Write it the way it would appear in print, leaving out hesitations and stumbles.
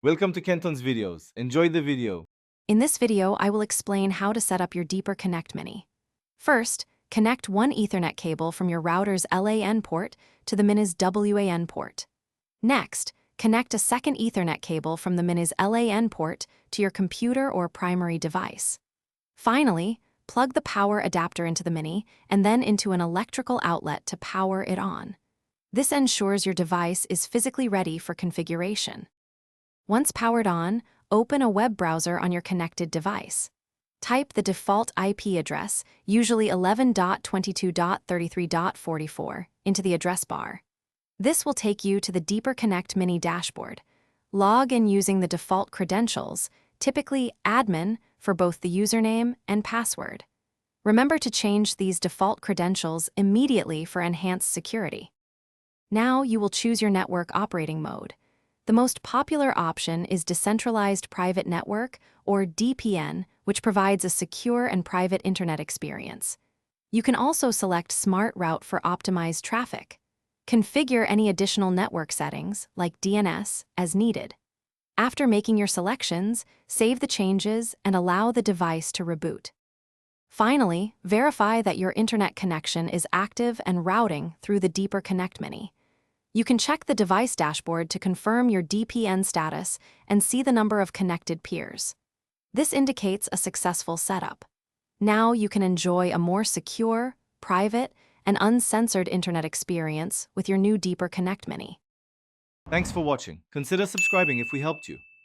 Welcome to Kenton's videos. Enjoy the video. In this video, I will explain how to set up your Deeper Connect Mini. First, connect one Ethernet cable from your router's LAN port to the Mini's WAN port. Next, connect a second Ethernet cable from the Mini's LAN port to your computer or primary device. Finally, plug the power adapter into the Mini and then into an electrical outlet to power it on. This ensures your device is physically ready for configuration. Once powered on, open a web browser on your connected device. Type the default IP address, usually 11.22.33.44, into the address bar. This will take you to the Deeper Connect Mini dashboard. Log in using the default credentials, typically admin for both the username and password. Remember to change these default credentials immediately for enhanced security. Now you will choose your network operating mode. The most popular option is Decentralized Private Network, or DPN, which provides a secure and private internet experience. You can also select Smart Route for optimized traffic. Configure any additional network settings, like DNS, as needed. After making your selections, save the changes and allow the device to reboot. Finally, verify that your internet connection is active and routing through the Deeper Connect Mini. You can check the device dashboard to confirm your DPN status and see the number of connected peers. This indicates a successful setup. Now you can enjoy a more secure, private, and uncensored internet experience with your new Deeper Connect Mini. Thanks for watching. Consider subscribing if we helped you.